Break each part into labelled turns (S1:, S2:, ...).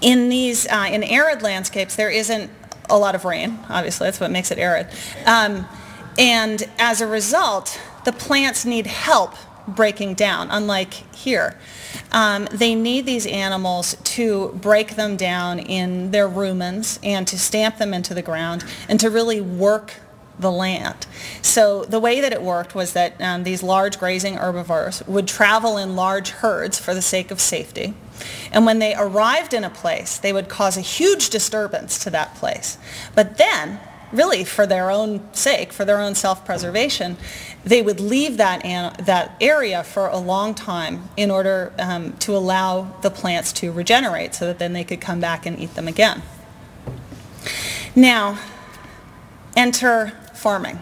S1: In arid landscapes, there isn't a lot of rain, obviously, that's what makes it arid. And as a result, the plants need help breaking down, unlike here. They need these animals to break them down in their rumens and to stamp them into the ground and to really work the land. So the way that it worked was that these large grazing herbivores would travel in large herds for the sake of safety. And when they arrived in a place, they would cause a huge disturbance to that place. But then, really for their own sake, for their own self-preservation, they would leave that area for a long time in order to allow the plants to regenerate so that then they could come back and eat them again. Now, enter farming.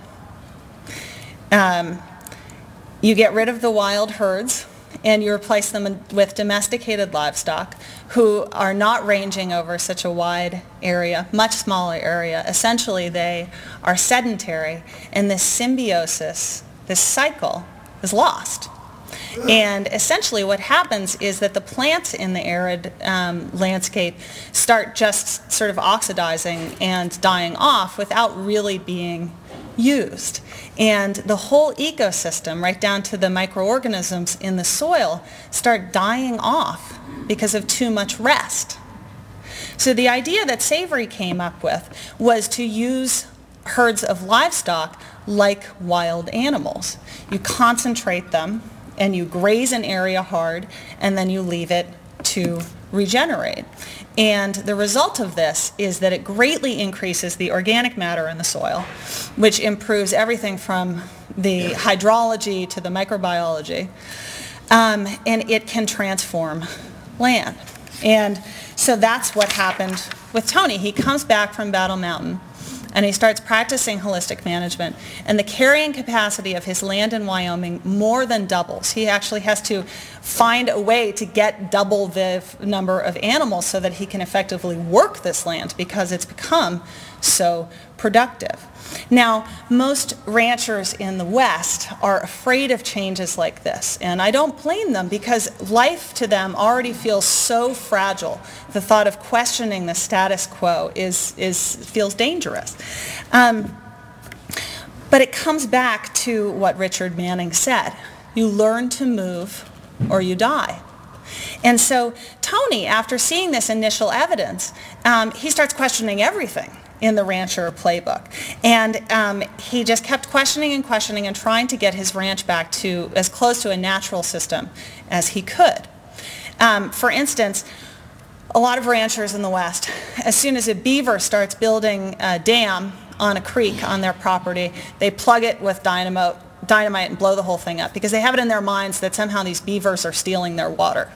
S1: You get rid of the wild herds and you replace them with domesticated livestock who are not ranging over such a wide area, much smaller area. Essentially, they are sedentary, and this symbiosis, this cycle, is lost. And essentially what happens is that the plants in the arid landscape start just sort of oxidizing and dying off without really being used. And the whole ecosystem, right down to the microorganisms in the soil, start dying off because of too much rest. So the idea that Savory came up with was to use herds of livestock like wild animals. You concentrate them and you graze an area hard and then you leave it to regenerate. And the result of this is that it greatly increases the organic matter in the soil, which improves everything from the hydrology to the microbiology, and it can transform land. And so that's what happened with Tony. He comes back from Battle Mountain and he starts practicing holistic management, and the carrying capacity of his land in Wyoming more than doubles. He actually has to find a way to get double the number of animals so that he can effectively work this land because it's become so productive. Now, most ranchers in the West are afraid of changes like this, and I don't blame them because life to them already feels so fragile. The thought of questioning the status quo feels dangerous. But it comes back to what Richard Manning said. You learn to move or you die. And so Tony, after seeing this initial evidence, he starts questioning everything in the rancher playbook. And he just kept questioning and questioning and trying to get his ranch back to as close to a natural system as he could. For instance, a lot of ranchers in the West, as soon as a beaver starts building a dam on a creek on their property, they plug it with dynamite and blow the whole thing up because they have it in their minds that somehow these beavers are stealing their water.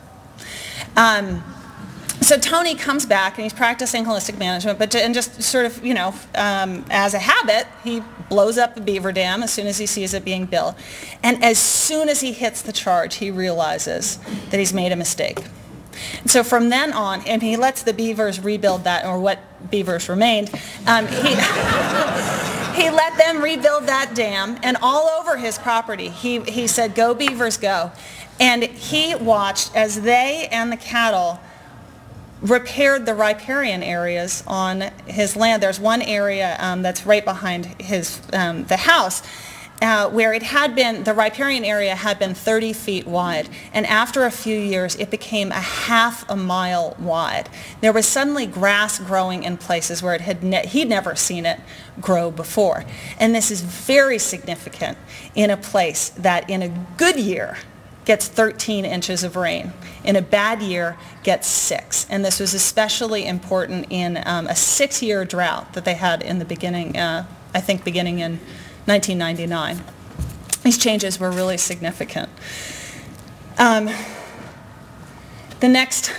S1: So Tony comes back and he's practicing holistic management, and just sort of, as a habit, he blows up the beaver dam as soon as he sees it being built. And as soon as he hits the charge, he realizes that he's made a mistake. And so from then on, and he lets the beavers rebuild that, or what beavers remained, he let them rebuild that dam, and all over his property, he said, "Go beavers, go." And he watched as they and the cattle repaired the riparian areas on his land. There's one area that's right behind the house where it had been, the riparian area had been 30 feet wide, and after a few years it became a half a mile wide. There was suddenly grass growing in places where he'd never seen it grow before. And this is very significant in a place that in a good year gets 13 inches of rain. In a bad year, gets 6. And this was especially important in a 6-year drought that they had in the beginning, I think beginning in 1999. These changes were really significant. The next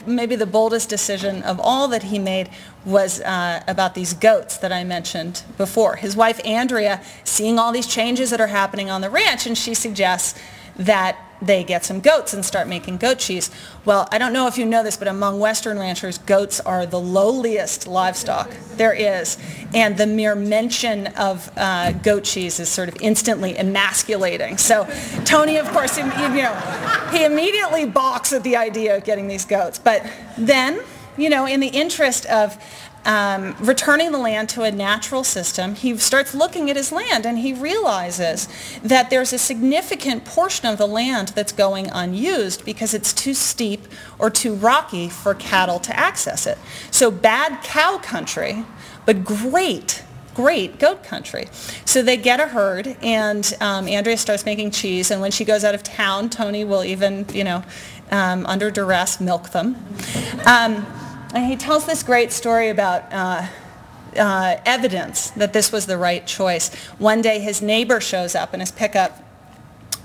S1: maybe the boldest decision of all that he made was about these goats that I mentioned before. His wife Andrea, seeing all these changes that are happening on the ranch, and she suggests that they get some goats and start making goat cheese. Well, I don't know if you know this, but among Western ranchers, goats are the lowliest livestock there is. And the mere mention of goat cheese is sort of instantly emasculating. So Tony, of course, he immediately balks at the idea of getting these goats. But then, in the interest of returning the land to a natural system, he starts looking at his land and he realizes that there's a significant portion of the land that's going unused because it's too steep or too rocky for cattle to access it. So bad cow country, but great goat country. So they get a herd, and Andrea starts making cheese, and when she goes out of town, Tony will even, under duress, milk them. And he tells this great story about evidence that this was the right choice. One day his neighbor shows up in his pickup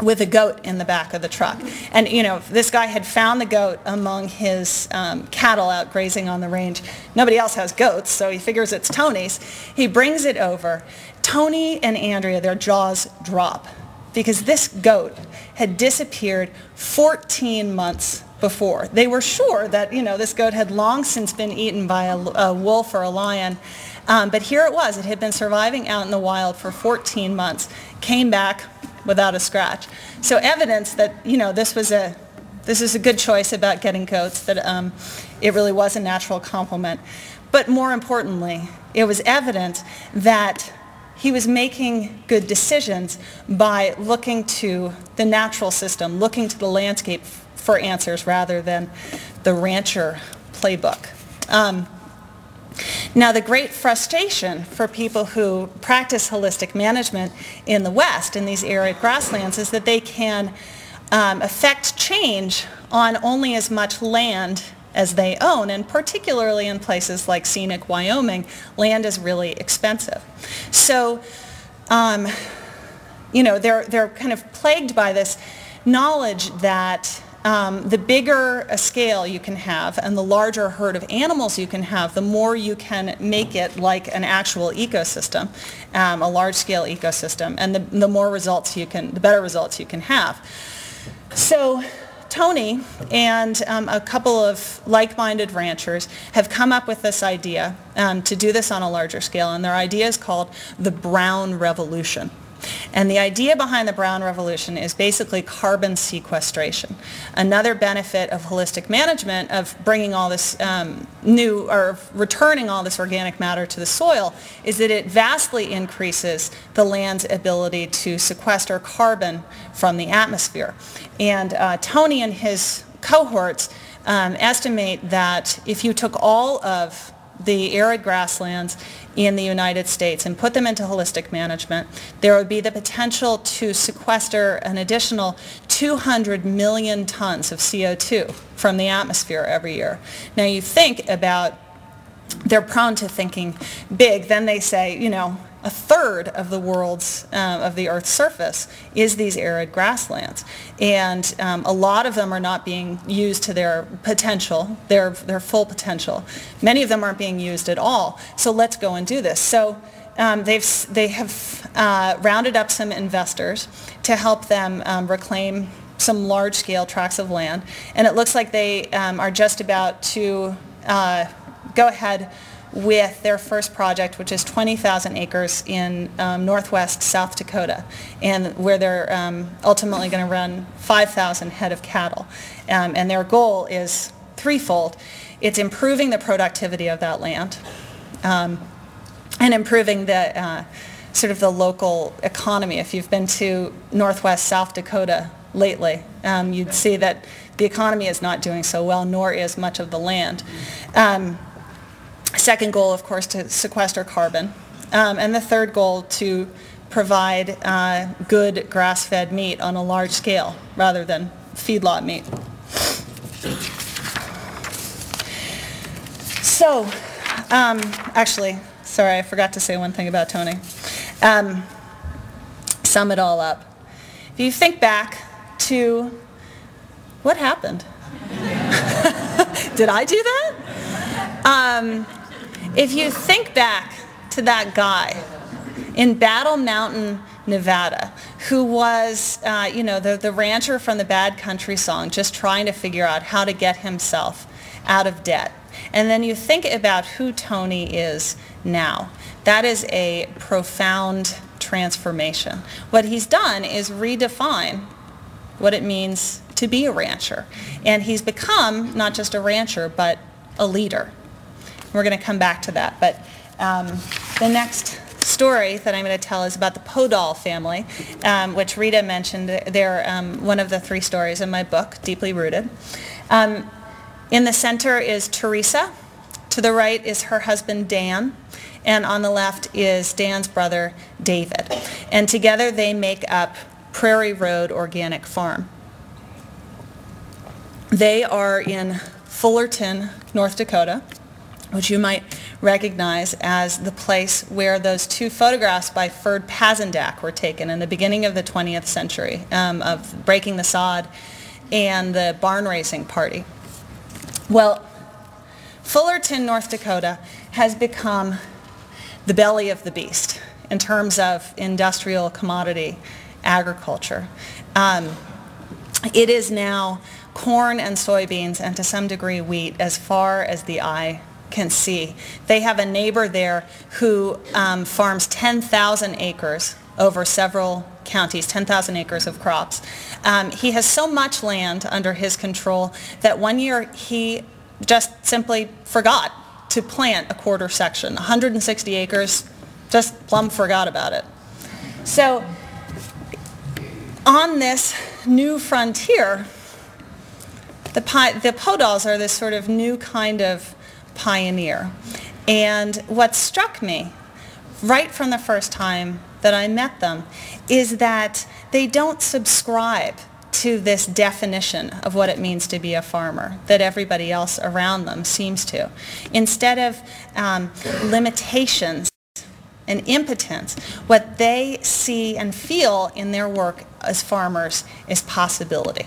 S1: with a goat in the back of the truck. And this guy had found the goat among his cattle out grazing on the range. Nobody else has goats, so he figures it's Tony's. He brings it over. Tony and Andrea, their jaws drop because this goat had disappeared 14 months before. They were sure that this goat had long since been eaten by a wolf or a lion, but here it was. It had been surviving out in the wild for 14 months, came back without a scratch. So evidence that this is a good choice about getting goats, that it really was a natural complement. But more importantly, it was evidence that he was making good decisions by looking to the natural system, looking to the landscape for answers rather than the rancher playbook. Now, the great frustration for people who practice holistic management in the West, in these arid grasslands, is that they can affect change on only as much land as they own, and particularly in places like scenic Wyoming, land is really expensive. So, they're kind of plagued by this knowledge that the bigger a scale you can have and the larger a herd of animals you can have, the more you can make it like an actual ecosystem, a large-scale ecosystem, and the more results the better results you can have. So Tony and a couple of like-minded ranchers have come up with this idea to do this on a larger scale, and their idea is called the Brown Revolution. And the idea behind the Brown Revolution is basically carbon sequestration. Another benefit of holistic management, of bringing all this returning all this organic matter to the soil, is that it vastly increases the land's ability to sequester carbon from the atmosphere. And Tony and his cohorts estimate that if you took all of the arid grasslands in the United States and put them into holistic management, there would be the potential to sequester an additional 200 million tons of CO2 from the atmosphere every year. Now you think about, they're prone to thinking big, then they say, a third of the of the Earth's surface is these arid grasslands. And a lot of them are not being used to their potential, their full potential. Many of them aren't being used at all. So let's go and do this. So they have rounded up some investors to help them reclaim some large-scale tracts of land. And it looks like they are just about to go ahead with their first project, which is 20,000 acres in northwest South Dakota, and where they're ultimately going to run 5,000 head of cattle. And their goal is threefold. It's improving the productivity of that land, and improving the sort of the local economy. If you've been to northwest South Dakota lately, you'd see that the economy is not doing so well, nor is much of the land. Second goal, of course, to sequester carbon. And the third goal, to provide good grass-fed meat on a large scale rather than feedlot meat. So, actually, sorry, I forgot to say one thing about Tony. Sum it all up. If you think back to what happened? Did I do that? If you think back to that guy in Battle Mountain, Nevada, who was, the rancher from the Bad Country song, just trying to figure out how to get himself out of debt. And then you think about who Tony is now. That is a profound transformation. What he's done is redefine what it means to be a rancher. And he's become not just a rancher, but a leader. We're going to come back to that. But the next story that I'm going to tell is about the Podol family, which Rita mentioned. They're one of the 3 stories in my book, Deeply Rooted. In the center is Teresa. To the right is her husband, Dan. And on the left is Dan's brother, David. And together they make up Prairie Road Organic Farm. They are in Fullerton, North Dakota, which you might recognize as the place where those 2 photographs by Ferd Pazendak were taken in the beginning of the 20th century, of breaking the sod and the barn racing party. Well, Fullerton, North Dakota has become the belly of the beast in terms of industrial commodity agriculture. It is now corn and soybeans, and to some degree wheat, as far as the eye can see. They have a neighbor there who farms 10,000 acres over several counties, 10,000 acres of crops. He has so much land under his control that one year he just simply forgot to plant a quarter section. 160 acres, just plumb forgot about it. So on this new frontier, the Podols are this sort of new kind of pioneer. And what struck me right from the first time that I met them is that they don't subscribe to this definition of what it means to be a farmer that everybody else around them seems to. Instead of limitations and impotence, what they see and feel in their work as farmers is possibility.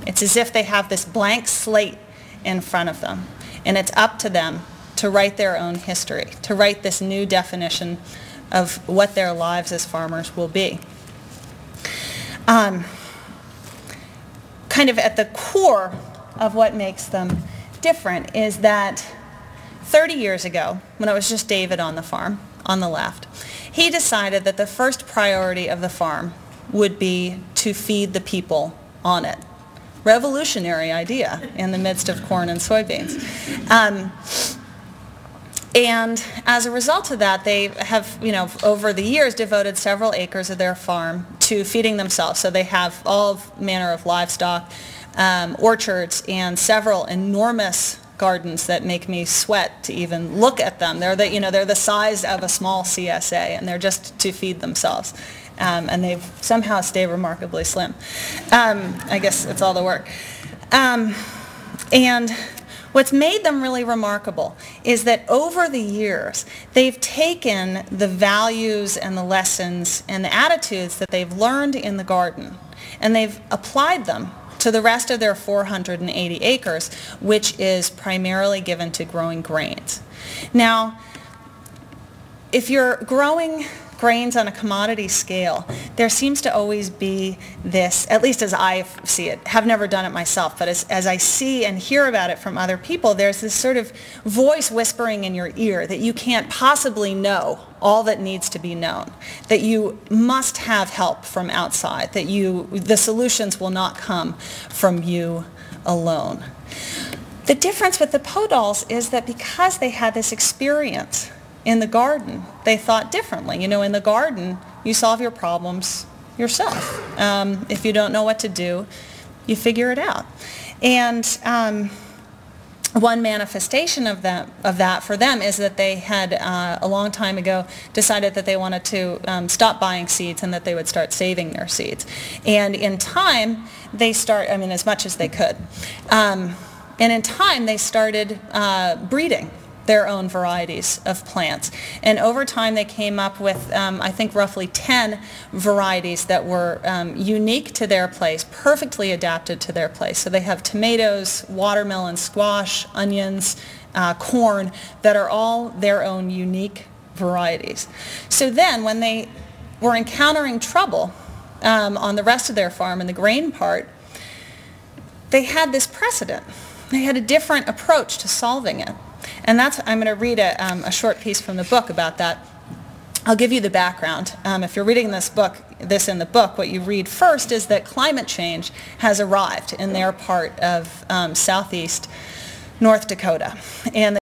S1: It's as if they have this blank slate in front of them, and it's up to them to write their own history, to write this new definition of what their lives as farmers will be. Kind of at the core of what makes them different is that 30 years ago, when it was just David on the farm, on the left, he decided that the first priority of the farm would be to feed the people on it. Revolutionary idea in the midst of corn and soybeans. And as a result of that, they have, over the years devoted several acres of their farm to feeding themselves. So they have all manner of livestock, orchards, and several enormous gardens that make me sweat to even look at them. They're the size of a small CSA, and they're just to feed themselves. And they somehow stay remarkably slim. I guess it's all the work. And what's made them really remarkable is that over the years, they've taken the values and the lessons and the attitudes that they've learned in the garden, and they've applied them to the rest of their 480 acres, which is primarily given to growing grains. Now, if you're growing grains on a commodity scale, there seems to always be this, at least as I see it, have never done it myself, but as I see and hear about it from other people, there's this sort of voice whispering in your ear that you can't possibly know all that needs to be known, that you must have help from outside, that the solutions will not come from you alone. The difference with the Podols is that because they had this experience in the garden, they thought differently. In the garden, you solve your problems yourself. If you don't know what to do, you figure it out. And one manifestation of that for them is that they had, a long time ago, decided that they wanted to stop buying seeds and that they would start saving their seeds. And in time, as much as they could. And in time, they started breeding their own varieties of plants. And over time they came up with, I think, roughly 10 varieties that were unique to their place, perfectly adapted to their place. So they have tomatoes, watermelon, squash, onions, corn, that are all their own unique varieties. So then when they were encountering trouble on the rest of their farm in the grain part, they had this precedent. They had a different approach to solving it. And that's, I'm going to read a short piece from the book about that. I'll give you the background. If you're reading this in the book, what you read first is that climate change has arrived in their part of southeast North Dakota. And